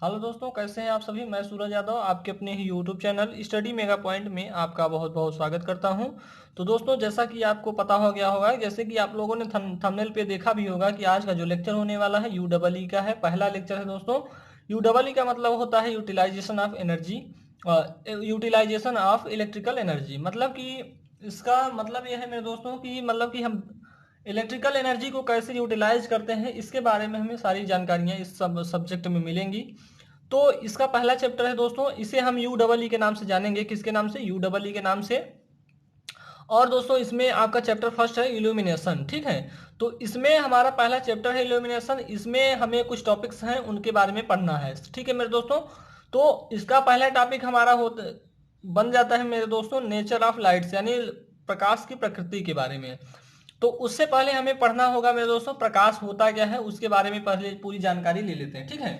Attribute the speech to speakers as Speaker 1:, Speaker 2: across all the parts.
Speaker 1: Hello दोस्तों, कैसे हैं आप सभी। मैं सूरज यादव आपके अपने ही YouTube channel study mega point में आपका बहुत बहुत स्वागत करता हूं। तो दोस्तों, जैसा कि आपको पता हो गया होगा, जैसे कि आप लोगों ने थंबनेल पे देखा भी होगा कि आज का जो लेक्चर होने वाला है यू डबल ई का है। पहला लेक्चर है दोस्तों। यू डबल ई का मतलब होता है utilisation of energy, utilisation of electrical energy. मतलब कि इसका मतलब यह है मेरे दोस्तों कि मतलब कि हम इलेक्ट्रिकल एनर्जी को कैसे यूटिलाइज करते हैं, इसके बारे में हमें सारी जानकारियां इस सब्जेक्ट में मिलेंगी। तो इसका पहला चैप्टर है दोस्तों, इसे हम यू डबल ई के नाम से जानेंगे। किसके नाम से? यू डबल ई के नाम से। और दोस्तों, इसमें आपका चैप्टर फर्स्ट है इल्यूमिनेशन। ठीक है, तो इसमें हमारा पहला चैप्टर है इल्यूमिनेशन। इसमें हमें कुछ टॉपिक्स हैं, उनके बारे में पढ़ना है। ठीक है मेरे दोस्तों, तो इसका पहला टॉपिक हमारा बन जाता है मेरे दोस्तों, नेचर ऑफ लाइट्स, यानी प्रकाश की प्रकृति के बारे में। तो उससे पहले हमें पढ़ना होगा मेरे दोस्तों, प्रकाश होता क्या है, उसके बारे में पहले पूरी जानकारी ले लेते हैं। ठीक है,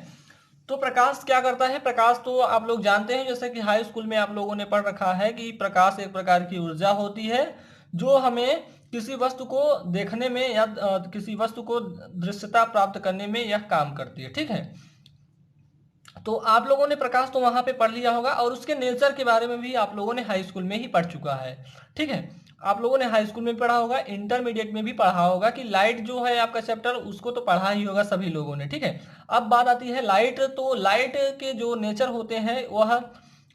Speaker 1: तो प्रकाश क्या करता है? प्रकाश तो आप लोग जानते हैं, जैसे कि हाई स्कूल में आप लोगों ने पढ़ रखा है कि प्रकाश एक प्रकार की ऊर्जा होती है जो हमें किसी वस्तु को देखने में या किसी वस्तु को दृश्यता प्राप्त करने में यह काम करती है। ठीक है, तो आप लोगों ने प्रकाश तो वहां पे पढ़ लिया होगा, और उसके नेचर के बारे में भी आप लोगों ने हाई स्कूल में ही पढ़ चुका है। ठीक है, आप लोगों ने हाई स्कूल में पढ़ा होगा, इंटरमीडिएट में भी पढ़ा होगा कि लाइट जो है आपका चैप्टर, उसको तो पढ़ा ही होगा सभी लोगों ने। ठीक है, अब बात आती है लाइट। तो लाइट के जो नेचर होते हैं वह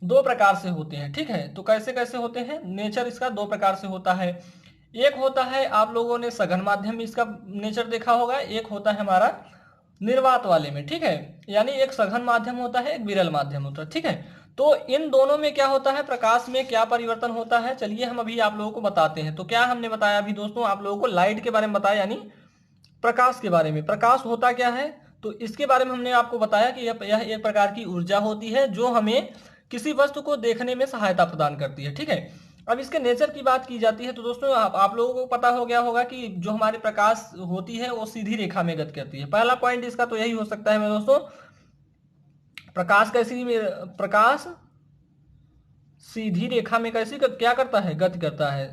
Speaker 1: दो प्रकार से होते हैं। ठीक है, तो कैसे कैसे होते हैं? नेचर इसका दो प्रकार से होता है। एक होता है, आप लोगों ने सघन माध्यम में इसका नेचर देखा होगा, एक होता है हमारा निर्वात वाले में। ठीक है, यानी एक सघन माध्यम होता है, एक विरल माध्यम होता है। ठीक है, तो इन दोनों में क्या होता है, प्रकाश में क्या परिवर्तन होता है, चलिए हम अभी आप लोगों को बताते हैं। तो क्या हमने बताया अभी दोस्तों, आप लोगों को लाइट के बारे में बताया, यानी प्रकाश के बारे में। प्रकाश होता क्या है, तो इसके बारे में हमने आपको बताया कि यह एक प्रकार की ऊर्जा होती है जो हमें किसी वस्तु को देखने में सहायता प्रदान करती है। ठीक है, अब इसके नेचर की बात की जाती है तो दोस्तों, आप लोगों को पता हो गया होगा कि जो हमारे प्रकाश होती है वो सीधी रेखा में गति करती है। पहला पॉइंट इसका तो यही हो सकता है मेरे दोस्तों, प्रकाश कैसी प्रकाश सीधी रेखा में कैसी क्या करता है, गति करता है,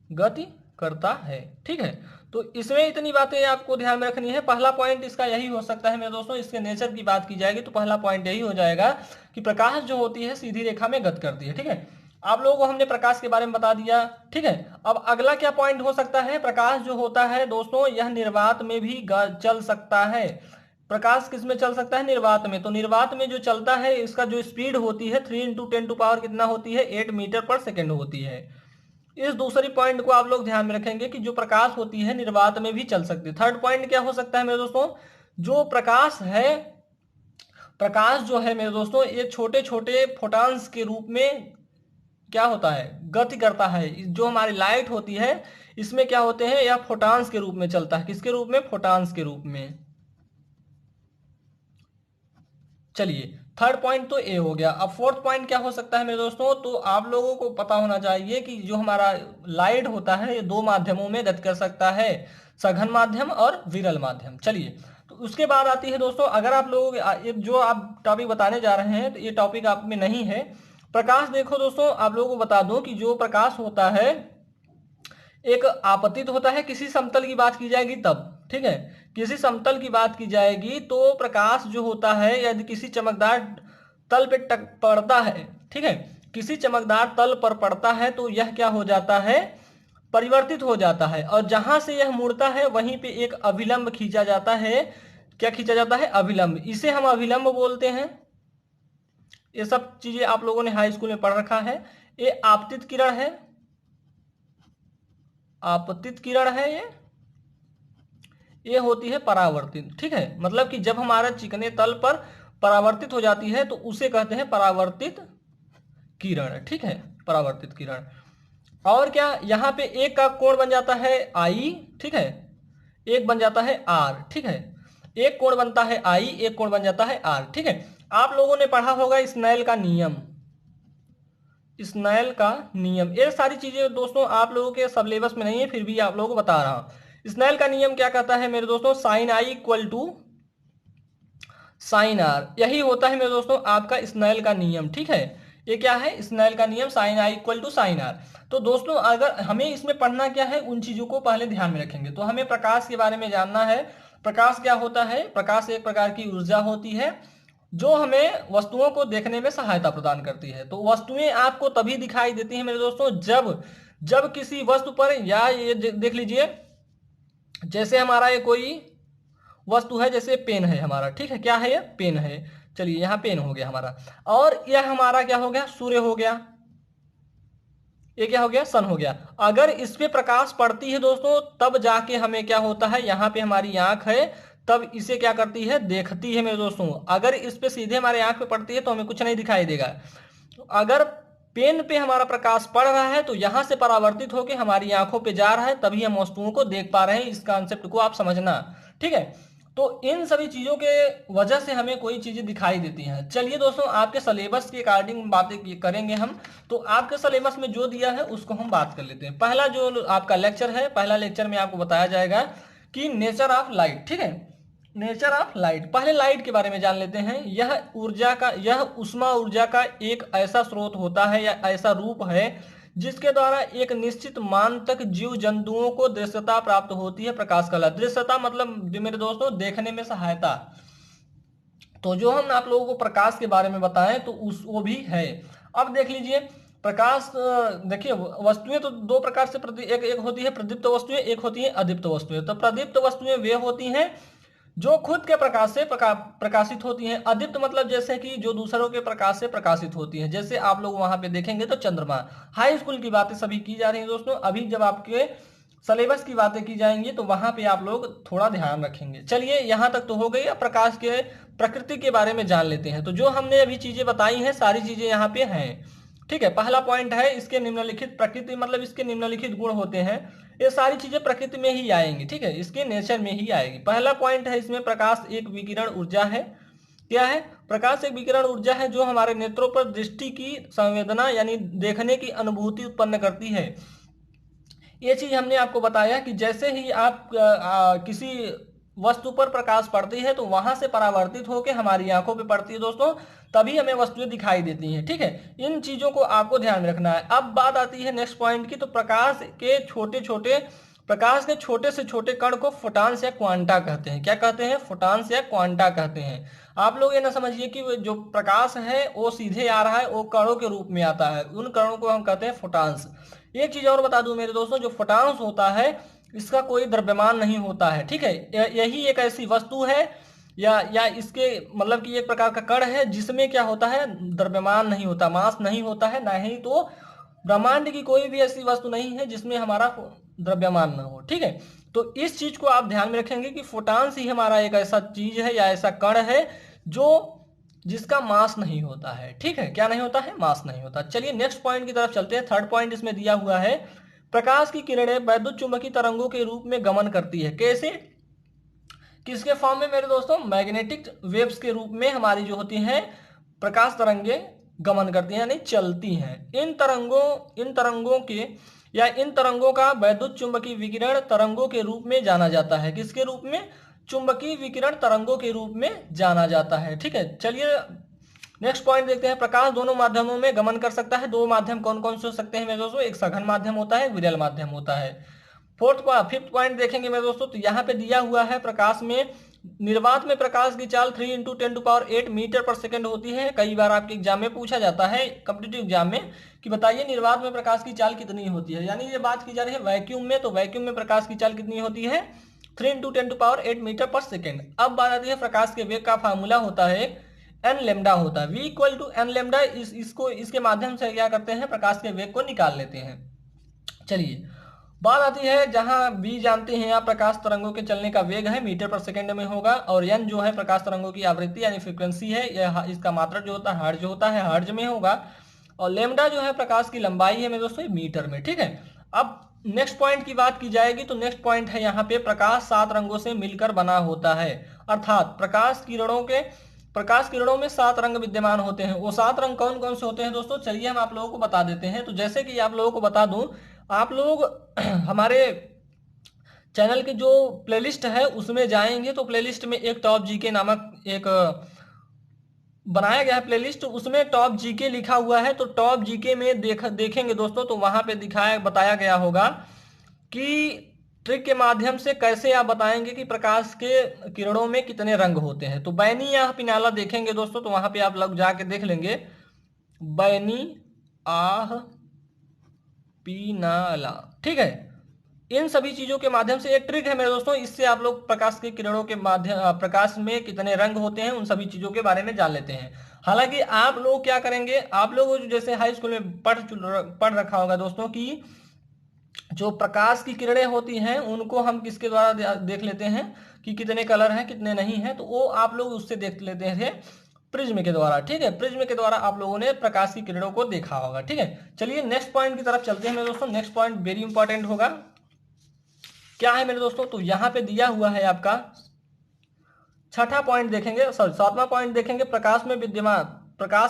Speaker 1: गति करता है। ठीक है, तो इसमें इतनी बातें आपको ध्यान में रखनी है। पहला पॉइंट इसका यही हो सकता है मेरे दोस्तों, इसके नेचर की बात की जाएगी तो पहला पॉइंट यही हो जाएगा कि प्रकाश जो होती है सीधी रेखा में गति करती है। ठीक है, आप लोगों को हमने प्रकाश के बारे में बता दिया। ठीक है, अब अगला क्या पॉइंट हो सकता है? प्रकाश जो होता है दोस्तों, यह निर्वात में भी चल सकता है। प्रकाश किस में चल सकता है? निर्वात में। तो निर्वात में जो चलता है, इसका जो स्पीड होती है 3 × 10⁻⁴ कितना होती है? 8 मीटर पर सेकेंड होती है। इस दूसरी पॉइंट को आप लोग ध्यान में रखेंगे कि जो प्रकाश होती है निर्वात में भी चल सकती है। थर्ड पॉइंट क्या हो सकता है मेरे दोस्तों? जो प्रकाश है, प्रकाश जो है मेरे दोस्तों, ये छोटे छोटे फोटॉन्स के रूप में क्या होता है, गति करता है। जो हमारी लाइट होती है, इसमें क्या होते हैं, यह फोटॉन्स के रूप में चलता है। किसके रूप में? फोटॉन्स के रूप में। चलिए, थर्ड पॉइंट तो ए हो गया। अब फोर्थ पॉइंट क्या हो सकता है मेरे दोस्तों? तो आप लोगों को पता होना चाहिए कि जो हमारा लाइट होता है ये दो माध्यमों में गति कर सकता है, सघन माध्यम और विरल माध्यम। चलिए, तो उसके बाद आती है दोस्तों, अगर आप लोग एक जो आप टॉपिक बताने जा रहे हैं तो ये टॉपिक आप में नहीं है। प्रकाश देखो दोस्तों, आप लोगों को बता दूं कि जो प्रकाश होता है एक आपतित होता है। किसी समतल की बात की जाएगी तब, ठीक है, किसी समतल की बात की जाएगी तो प्रकाश जो होता है यदि किसी चमकदार तल पे पड़ता है, ठीक है, किसी चमकदार तल पर पड़ता है तो यह क्या हो जाता है, परिवर्तित हो जाता है। और जहां से यह मुड़ता है वहीं पे एक अभिलंब खींचा जाता है। क्या खींचा जाता है? अभिलंब। इसे हम अभिलंब बोलते हैं। ये सब चीजें आप लोगों ने हाई स्कूल में पढ़ रखा है। ये आपतित किरण है, आपतित किरण है ये होती है परावर्तित। ठीक है, मतलब कि जब हमारा चिकने तल पर परावर्तित हो जाती है तो उसे कहते हैं परावर्तित किरण। ठीक है, परावर्तित किरण। और क्या, यहाँ पे एक का कोण बन जाता है आई, ठीक है, एक बन जाता है आर। ठीक है, एक कोण बनता है आई, एक कोण बन जाता है आर। ठीक है, आप लोगों ने पढ़ा होगा स्नेल का नियम, स्नेल का नियम। ये सारी चीजें दोस्तों आप लोगों के सिलेबस में नहीं है, फिर भी आप लोगों को बता रहा हूं। स्नेल का नियम क्या कहता है मेरे दोस्तों? Sine i equal to sine r. यही होता है मेरे दोस्तों आपका स्नेल का नियम। ठीक है, ये क्या है? स्नेल का नियम, sine i equal to sine r. तो दोस्तों, अगर हमें इसमें पढ़ना क्या है, उन चीजों को पहले ध्यान में रखेंगे। तो हमें प्रकाश के बारे में जानना है। प्रकाश क्या होता है? प्रकाश एक प्रकार की ऊर्जा होती है जो हमें वस्तुओं को देखने में सहायता प्रदान करती है। तो वस्तुएं आपको तभी दिखाई देती हैं मेरे दोस्तों जब जब किसी वस्तु पर, या ये देख लीजिए, जैसे हमारा ये कोई वस्तु है, जैसे पेन है हमारा, ठीक है, क्या है ये? पेन है। चलिए यहाँ पेन हो गया हमारा, और यह हमारा क्या हो गया? सूर्य हो गया। ये क्या हो गया? सन हो गया। अगर इस पे प्रकाश पड़ती है दोस्तों, तब जाके हमें क्या होता है, यहाँ पे हमारी आंख है, तब इसे क्या करती है? देखती है मेरे दोस्तों। अगर इस पे सीधे हमारे आंख पे पड़ती है तो हमें कुछ नहीं दिखाई देगा। अगर पेन पे हमारा प्रकाश पड़ रहा है तो यहाँ से परावर्तित होकर हमारी आंखों पे जा रहा है, तभी हम वस्तुओं को देख पा रहे हैं। इस कॉन्सेप्ट को आप समझना, ठीक है। तो इन सभी चीजों के वजह से हमें कोई चीजें दिखाई देती हैं। चलिए दोस्तों, आपके सिलेबस के अकॉर्डिंग बातें करेंगे हम। तो आपके सिलेबस में जो दिया है उसको हम बात कर लेते हैं। पहला जो आपका लेक्चर है, पहला लेक्चर में आपको बताया जाएगा कि नेचर ऑफ लाइट, ठीक है, नेचर ऑफ लाइट। पहले लाइट के बारे में जान लेते हैं। यह उष्मा ऊर्जा का एक ऐसा स्रोत होता है या ऐसा रूप है जिसके द्वारा एक निश्चित मान तक जीव जंतुओं को दृश्यता प्राप्त होती है। प्रकाश कला, दृश्यता मतलब मेरे दोस्तों देखने में सहायता। तो जो हम आप लोगों को प्रकाश के बारे में बताएं तो वो भी है। अब देख लीजिए प्रकाश, देखिए वस्तुएं तो दो प्रकार से एक होती है प्रदीप्त वस्तुएं, एक होती है अदीप्त वस्तुएं। तो प्रदीप्त वस्तुएं वे होती हैं जो खुद के प्रकाश से प्रकाशित होती हैं। अदीप्त मतलब जैसे कि जो दूसरों के प्रकाश से प्रकाशित होती हैं। जैसे आप लोग वहां पे देखेंगे तो चंद्रमा। हाई स्कूल की बातें सभी की जा रही हैं दोस्तों। अभी जब आपके सिलेबस की बातें की जाएंगी तो वहां पे आप लोग थोड़ा ध्यान रखेंगे। चलिए यहां तक तो हो गई। अब प्रकाश के प्रकृति के बारे में जान लेते हैं। तो जो हमने अभी चीजें बताई हैं सारी चीजें यहाँ पे हैं, ठीक है। पहला पॉइंट है इसके निम्नलिखित प्रकृति, मतलब इसके निम्नलिखित गुण होते हैं। ये सारी चीजें प्रकृति में ही आएंगी, ठीक है, इसके नेचर में ही आएगी। पहला पॉइंट है इसमें प्रकाश एक विकिरण ऊर्जा है। क्या है? प्रकाश एक विकिरण ऊर्जा है जो हमारे नेत्रों पर दृष्टि की संवेदना यानी देखने की अनुभूति उत्पन्न करती है। ये चीज हमने आपको बताया कि जैसे ही आप किसी वस्तु पर प्रकाश पड़ती है तो वहां से परावर्तित होकर हमारी आंखों पे पड़ती है दोस्तों, तभी हमें वस्तुएं दिखाई देती हैं, ठीक है। इन चीजों को आपको ध्यान रखना है। अब बात आती है नेक्स्ट पॉइंट की। तो प्रकाश के छोटे से छोटे कण को फोटॉन्स या क्वांटा कहते हैं। क्या कहते हैं? फोटॉन्स या क्वांटा कहते हैं। आप लोग ये ना समझिए कि जो प्रकाश है वो सीधे आ रहा है, वो कणों के रूप में आता है। उन कणों को हम कहते हैं फोटॉन्स। एक चीज और बता दूं मेरे दोस्तों, जो फोटॉन्स होता है इसका कोई द्रव्यमान नहीं होता है, ठीक है। यही एक ऐसी वस्तु है या इसके मतलब कि एक प्रकार का कण है जिसमें क्या होता है, द्रव्यमान नहीं होता, मास नहीं होता है। ना ही तो ब्रह्मांड की कोई भी ऐसी वस्तु नहीं है जिसमें हमारा द्रव्यमान ना हो, ठीक है। तो इस चीज को आप ध्यान में रखेंगे कि फोटॉन्स ही हमारा एक ऐसा चीज है या ऐसा कण है जिसका मास नहीं होता है, ठीक है। क्या नहीं होता है? मास नहीं होता। चलिए नेक्स्ट पॉइंट की तरफ चलते हैं। थर्ड पॉइंट इसमें दिया हुआ है, प्रकाश की किरणें वैद्युत चुंबकीय तरंगों के रूप में गमन करती है। कैसे? किसके फॉर्म में मेरे दोस्तों? मैग्नेटिक वेव्स के रूप में हमारी जो होती हैं प्रकाश तरंगे गमन करती हैं यानी चलती हैं। इन तरंगों का वैद्युत चुंबकीय विकिरण तरंगों के रूप में जाना जाता है। किसके रूप में? चुंबकीय विकिरण तरंगों के रूप में जाना जाता है, ठीक है। चलिए नेक्स्ट पॉइंट देखते हैं। प्रकाश दोनों माध्यमों में गमन कर सकता है। दो माध्यम कौन कौन से हो सकते हैं मेरे दोस्तों? एक सघन माध्यम होता है, विरल माध्यम होता है। फिफ्थ पॉइंट देखेंगे मेरे दोस्तों, तो यहाँ पे दिया हुआ है प्रकाश में निर्वात में प्रकाश की चाल 3 × 10⁸ मीटर पर सेकंड होती है। कई बार आपके एग्जाम में पूछा जाता है, कॉम्पिटिटिव एग्जाम में, कि बताइए निर्वात में प्रकाश की चाल कितनी होती है। यानी ये बात की जा रही है वैक्यूम में, तो वैक्यूम में प्रकाश की चाल कितनी होती है? 3 × 10⁸ मीटर पर सेकेंड। अब बात आती है प्रकाश के वेग का फार्मूला होता है n लेमडा होता है, v = n लेमडा। इसके माध्यम से क्या करते हैं, प्रकाश के वेग को निकाल लेते हैं। चलिए बात आती है जहां v जानते हैं आप प्रकाश तरंगों के चलने का वेग है, मीटर पर सेकंड में होगा, और n जो है प्रकाश तरंगों की आवृत्ति यानी फ्रीक्वेंसी है, यह इसका मात्रक जो होता है हर्ट्ज होता है, हर्ट्ज में होगा, और लेमडा जो है प्रकाश की लंबाई है मेरे दोस्तों मीटर में, ठीक है। अब नेक्स्ट पॉइंट की बात की जाएगी तो नेक्स्ट पॉइंट है यहाँ पे प्रकाश 7 रंगों से मिलकर बना होता है। अर्थात प्रकाश किरणों में 7 रंग विद्यमान होते हैं। वो 7 रंग कौन कौन से होते हैं दोस्तों? चलिए हम आप लोगों को बता देते हैं। तो जैसे कि आप लोगों को बता दूं, आप लोग हमारे चैनल की जो प्लेलिस्ट है उसमें जाएंगे तो प्लेलिस्ट में एक टॉप जीके नामक एक बनाया गया है प्लेलिस्ट, उसमें टॉप जीके लिखा हुआ है। तो टॉप जीके में देखेंगे दोस्तों तो वहां पे बताया गया होगा कि ट्रिक के माध्यम से कैसे आप बताएंगे कि प्रकाश के किरणों में कितने रंग होते हैं। तो बैनी या पिनाला देखेंगे दोस्तों, तो वहां पे आप लोग जाके देख लेंगे, बैनी आह पिनाला, ठीक है। इन सभी चीजों के माध्यम से एक ट्रिक है मेरे दोस्तों, इससे आप लोग प्रकाश के किरणों के माध्यम, प्रकाश में कितने रंग होते हैं उन सभी चीजों के बारे में जान लेते हैं। हालांकि आप लोग क्या करेंगे, आप लोग जैसे हाई स्कूल में पढ़ रखा होगा दोस्तों कि जो प्रकाश की किरणें होती हैं उनको हम किसके द्वारा देख लेते हैं कि कितने कलर हैं कितने नहीं हैं, तो वो आप लोग उससे देख लेते थे प्रिज्म के द्वारा, ठीक है। प्रिज्म के द्वारा आप लोगों ने प्रकाश की किरणों को देखा होगा, ठीक है। चलिए नेक्स्ट पॉइंट की तरफ चलते हैं मेरे दोस्तों। नेक्स्ट पॉइंट वेरी इंपॉर्टेंट होगा, क्या है मेरे दोस्तों, तो यहां पे दिया हुआ है आपका छठा पॉइंट देखेंगे, सॉरी सातवां पॉइंट देखेंगे, प्रकाश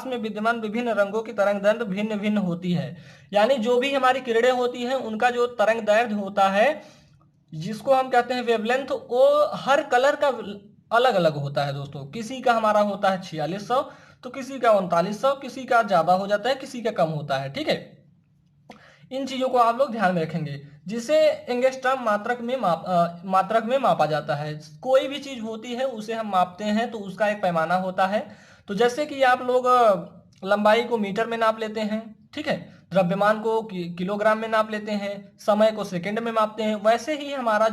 Speaker 1: में विद्यमान विभिन्न रंगों की तरंग दैर्घ्य भिन्न भिन्न होती है। यानी जो भी हमारी किरणें होती हैं उनका जो तरंग दैर्घ्य होता है, जिसको हम कहते हैं वेवलेंथ, वो हर कलर का अलग अलग होता है दोस्तों। किसी का हमारा होता है 4600, तो किसी का 3900, किसी का ज्यादा हो जाता है, किसी का कम होता है, ठीक है। इन चीजों को आप लोग ध्यान में रखेंगे, जिसे एंगस्ट्रॉम मात्रक में मापा जाता है। कोई भी चीज होती है उसे हम मापते हैं तो उसका एक पैमाना होता है। तो जैसे कि आप लोग लंबाई को मीटर में नाप लेते हैं, ठीक है, द्रव्यमान को किलोग्राम में नाप लेते हैं, समय को सेकंड में मापते हैं, वैसे ही हमारा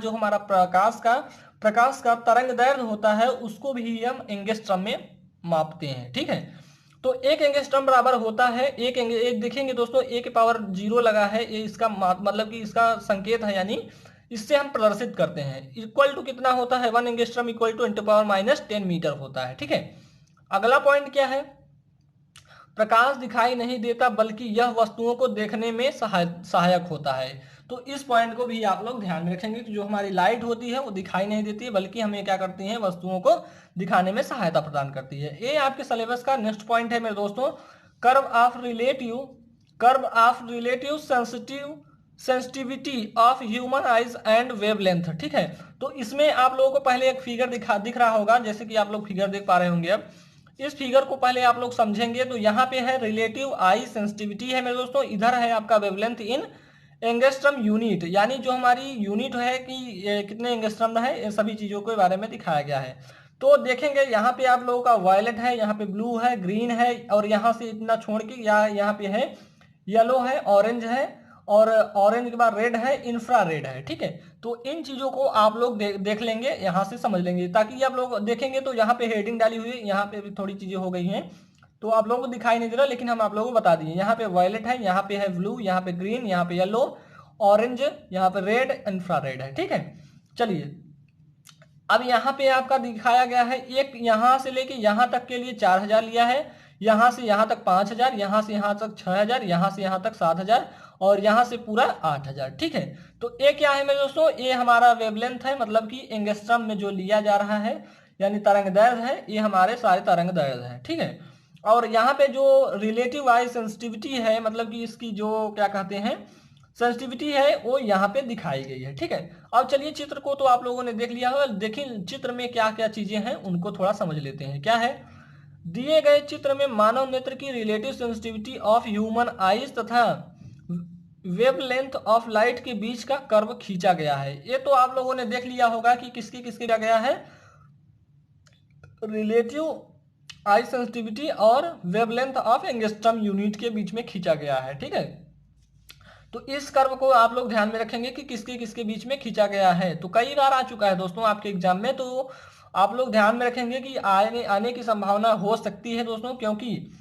Speaker 1: प्रकाश का तरंग दैर्घ्य होता है उसको भी हम एंगस्ट्रॉम में मापते हैं, ठीक है। तो एक एंगस्ट्रॉम बराबर होता है एक देखेंगे दोस्तों, ए के पावर 0 लगा है, ये इसका मतलब कि इसका संकेत है, यानी इससे हम प्रदर्शित करते हैं। इक्वल टू कितना होता है, 1 एंगस्ट्रॉम इक्वल टू 10⁻⁻10 मीटर होता है, ठीक है। अगला पॉइंट क्या है, प्रकाश दिखाई नहीं देता बल्कि यह वस्तुओं को देखने में सहायक होता है। तो इस पॉइंट को भी आप लोग ध्यान में रखेंगे कि जो हमारी लाइट होती है वो दिखाई नहीं देती है, बल्कि हमें क्या करती है, वस्तुओं को दिखाने में सहायता प्रदान करती है। ये आपके सिलेबस का नेक्स्ट पॉइंट है मेरे दोस्तों, curve of relative sensitivity of human eyes and wavelength, ठीक है। तो इसमें आप लोगों को पहले एक फिगर दिख रहा होगा, जैसे कि आप लोग फिगर देख पा रहे होंगे। अब इस फिगर को पहले आप लोग समझेंगे, तो यहाँ पे है रिलेटिव आई सेंसिटिविटी है मेरे दोस्तों, इधर है आपका वेवलेंथ इन एंगस्ट्रॉम यूनिट, यानी जो हमारी यूनिट है कि कितने एंगस्ट्रॉम है, इन सभी चीजों के बारे में दिखाया गया है। तो देखेंगे यहाँ पे आप लोगों का वायलेट है, यहाँ पे ब्लू है, ग्रीन है, और यहाँ से इतना छोड़ के यहाँ पे है येलो है, ऑरेंज है, और ऑरेंज के बाद रेड है, इंफ्रारेड है, ठीक है। तो इन चीजों को आप लोग देख लेंगे, यहाँ से समझ लेंगे, ताकि आप लोग देखेंगे तो यहाँ पे हेडिंग डाली हुई है, यहाँ पे भी थोड़ी चीजें हो गई हैं, तो आप लोगों को दिखाई नहीं दे रहा, लेकिन हम आप लोगों को बता दिए। यहाँ पे वायलेट है, यहाँ पे है ब्लू, यहाँ पे ग्रीन, यहाँ पे येलो, ऑरेंज, यहाँ पे रेड, इंफ्रारेड है, ठीक है। चलिए अब यहाँ पे आपका दिखाया गया है, एक यहाँ से लेके यहाँ तक के लिए 4000 लिया है, यहाँ से यहाँ तक 5000, यहाँ से यहाँ तक 6000, यहाँ से यहाँ तक 7000, और यहाँ से पूरा 8000, ठीक है। तो ये क्या है मेरे दोस्तों, ये हमारा वेवलेंथ है, मतलब कि एंगस्ट्रॉम में जो लिया जा रहा है, यानी तरंग दैर्घ्य है, ये हमारे सारे तरंग दैर्घ्य है, ठीक है। और यहाँ पे जो रिलेटिव आई सेंसिटिविटी है, मतलब कि इसकी जो क्या कहते हैं सेंसिटिविटी है, वो यहाँ पे दिखाई गई है, ठीक है। अब चलिए चित्र को तो आप लोगों ने देख लिया होगा, देखिए चित्र में क्या क्या चीजें हैं उनको थोड़ा समझ लेते हैं। क्या है, दिए गए चित्र में मानव नेत्र की relative sensitivity of human eyes तथा वेवलेंथ ऑफ लाइट के बीच का कर्व खींचा गया है। ये तो आप लोगों ने देख लिया होगा कि किसकी किसकी क्या गया है, रिलेटिव आई सेंसिटिविटी और वेवलेंथ ऑफ एंगस्ट्रॉम यूनिट के बीच में खींचा गया है, ठीक है। तो इस कर्व को आप लोग ध्यान में रखेंगे कि किसके किसके बीच में खींचा गया है। तो कई बार आ चुका है दोस्तों आपके एग्जाम में, तो आप लोग ध्यान में रखेंगे कि आने की संभावना हो सकती है दोस्तों, क्योंकि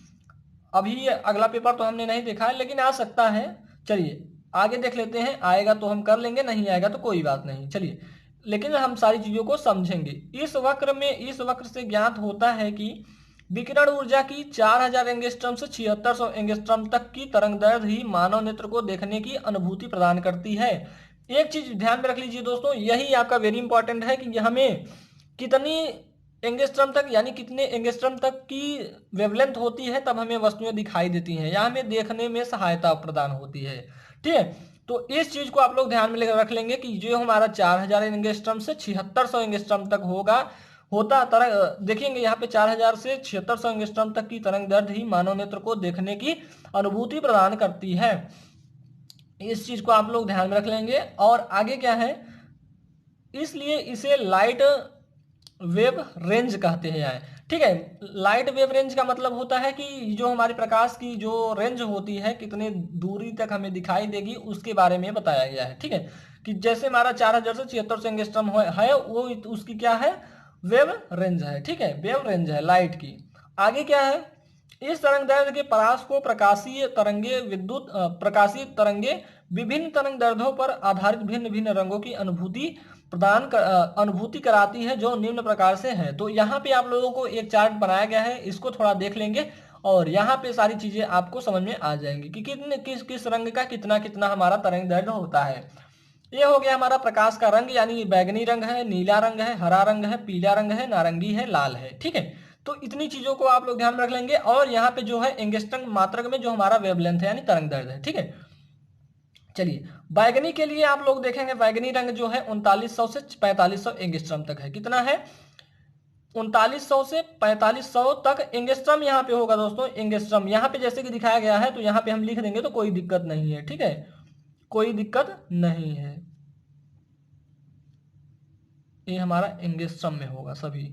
Speaker 1: अभी अगला पेपर तो हमने नहीं देखा है, लेकिन आ सकता है। चलिए आगे देख लेते हैं, आएगा तो हम कर लेंगे, नहीं आएगा तो कोई बात नहीं। चलिए, लेकिन हम सारी चीजों को समझेंगे। इस वक्र से ज्ञात होता है कि विकिरण ऊर्जा की 4000 एंगस्ट्रॉम से 7600 एंगस्ट्रॉम तक की तरंगदैर्घ्य ही मानव नेत्र को देखने की अनुभूति प्रदान करती है। एक चीज ध्यान में रख लीजिए दोस्तों, यही आपका वेरी इंपॉर्टेंट है कि हमें कितनी एंगस्ट्रॉम तक, यानी कितने एंगस्ट्रॉम तक की वेवलेंथ होती है तब हमें वस्तुएं दिखाई देती हैं या हमें देखने में सहायता प्रदान होती है, ठीक है। तो इस चीज को आप लोग ध्यान में रख लेंगे कि जो हमारा 4000 एंगस्ट्रॉम से 7600 एंगस्ट्रॉम तक होता तरंग, देखेंगे यहाँ पे 4000 से 7600 एंगस्ट्रॉम तक की तरंग दैर्घ्य ही मानव नेत्र को देखने की अनुभूति प्रदान करती है। इस चीज को आप लोग ध्यान में रख लेंगे। और आगे क्या है, इसलिए इसे लाइट वेव रेंज कहते हैं। ठीक है, लाइट वेव रेंज का मतलब होता है कि जो हमारे प्रकाश की जो रेंज होती है, कितने दूरी तक हमें दिखाई देगी, उसके बारे में बताया गया है। ठीक है, कि जैसे हमारा 4000 से 7600 एंगस्ट्रॉम है, वो उसकी क्या है, वेव रेंज है। ठीक है, वेव रेंज है लाइट की। आगे क्या है, इस तरंग दैर्ध्य के परास को प्रकाशीय तरंगे प्रकाशीय तरंगे विभिन्न तरंग दैर्ध्यों पर आधारित भिन्न भिन्न रंगों की अनुभूति कराती है, जो निम्न प्रकार से है। तो यहाँ पे आप लोगों को एक चार्ट बनाया गया है, इसको थोड़ा देख लेंगे और यहाँ पे सारी चीजें आपको समझ में आ जाएंगी कि कितने किस किस रंग का कितना कितना हमारा तरंग दैर्ध्य होता है। ये हो गया हमारा प्रकाश का रंग, यानी बैगनी रंग है, नीला रंग है, हरा रंग है, पीला रंग है, नारंगी है, लाल है। ठीक है, तो इतनी चीजों को आप लोग ध्यान में रख लेंगे। और यहाँ पे जो है एंगस्ट्रम मात्रक में जो हमारा वेवलेंथ है यानी तरंग दैर्ध्य है। ठीक है, चलिए बैगनी के लिए आप लोग देखेंगे, बैगनी रंग जो है 3900 से 4500 एंगस्ट्रम तक है। कितना है, 3900 से 4500 तक एंगस्ट्रम यहाँ पे होगा दोस्तों। एंगस्ट्रम यहाँ पे जैसे कि दिखाया गया है, तो यहाँ पे हम लिख देंगे तो कोई दिक्कत नहीं है। ठीक है, कोई दिक्कत नहीं है, ये हमारा एंगस्ट्रम में होगा सभी।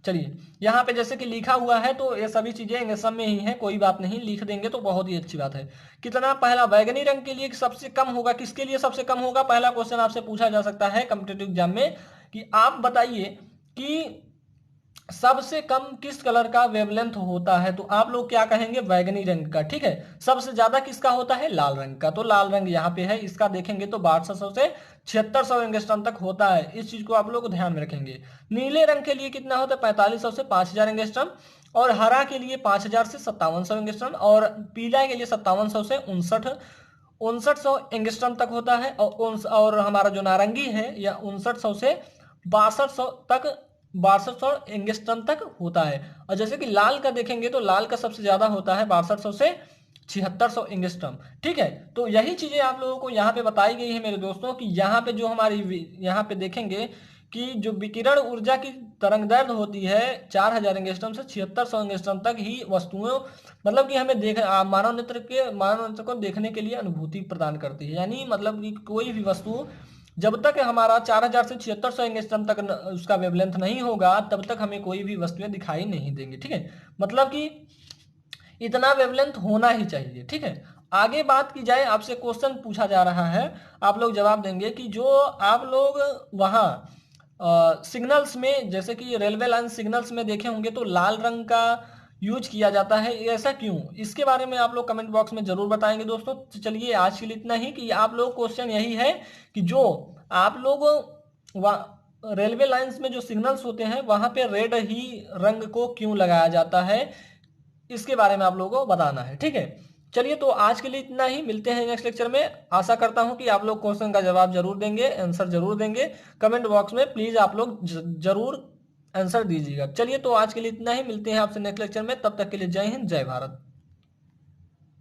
Speaker 1: चलिए यहाँ पे जैसे कि लिखा हुआ है, तो ये सभी चीजें एंगस्ट्रम में ही है, कोई बात नहीं, लिख देंगे तो बहुत ही अच्छी बात है। कितना, पहला बैगनी रंग के लिए सबसे कम होगा, किसके लिए सबसे कम होगा, पहला क्वेश्चन आपसे पूछा जा सकता है कॉम्पिटिटिव एग्जाम में कि आप बताइए कि सबसे कम किस कलर का वेवलेंथ होता है, तो आप लोग क्या कहेंगे, बैगनी रंग का। ठीक है, सबसे ज्यादा किसका होता है, लाल रंग का। तो लाल रंग यहाँ पे है, इसका देखेंगे तो 6200 से 7600 एंगस्ट्रॉम तक होता है। इस चीज को आप लोग ध्यान में रखेंगे। नीले रंग के लिए कितना होता है, 4500 से 5000 एंगस्ट्रॉम, और हरा के लिए 5000 से 5700 एंगस्ट्रॉम, और पीला के लिए 5700 से 5900 एंगस्ट्रॉम तक होता है। और हमारा जो नारंगी है या 5900 से 6200 तक, 6200 एंगस्ट्रम तक होता है। और जैसे कि लाल का देखेंगे तो लाल का सबसे ज्यादा होता है 6200 से 7600 एंगस्ट्रम। ठीक है, तो यही चीजें आप लोगों को यहाँ पे बताई गई है मेरे दोस्तों, कि यहाँ पे जो हमारी यहाँ पे देखेंगे कि जो विकिरण ऊर्जा की तरंगदैर्ध्य होती है 4000 एंगस्ट्रम से 7600 एंगस्ट्रम तक ही वस्तुओं, मतलब कि हमें मानव नेत्र को देखने के लिए अनुभूति प्रदान करती है। यानी मतलब कि कोई भी वस्तु जब तक हमारा 4000 से 7600 एंगस्ट्रम तक उसका वेवलेंथ नहीं होगा, तब तक हमें कोई भी वस्तुएं दिखाई नहीं देंगी। ठीक है, मतलब कि इतना वेवलेंथ होना ही चाहिए। ठीक है, आगे बात की जाए, आपसे क्वेश्चन पूछा जा रहा है, आप लोग जवाब देंगे कि जो आप लोग वहाँ सिग्नल्स में, जैसे कि रेलवे लाइन सिग्नल्स में देखे होंगे, तो लाल रंग का यूज किया जाता है, ऐसा क्यों, इसके बारे में आप लोग कमेंट बॉक्स में जरूर बताएंगे दोस्तों। तो चलिए आज के लिए इतना ही, कि आप लोग क्वेश्चन यही है कि जो आप लोग रेलवे लाइंस में जो सिग्नल्स होते हैं वहां पे रेड ही रंग को क्यों लगाया जाता है, इसके बारे में आप लोगों को बताना है। ठीक है, चलिए तो आज के लिए इतना ही, मिलते हैं नेक्स्ट लेक्चर में। आशा करता हूं कि आप लोग क्वेश्चन का जवाब जरूर देंगे, आंसर जरूर देंगे। कमेंट बॉक्स में प्लीज आप लोग जरूर आंसर दीजिएगा। चलिए तो आज के लिए इतना ही, मिलते हैं आपसे नेक्स्ट लेक्चर में, तब तक के लिए जय हिंद, जय भारत।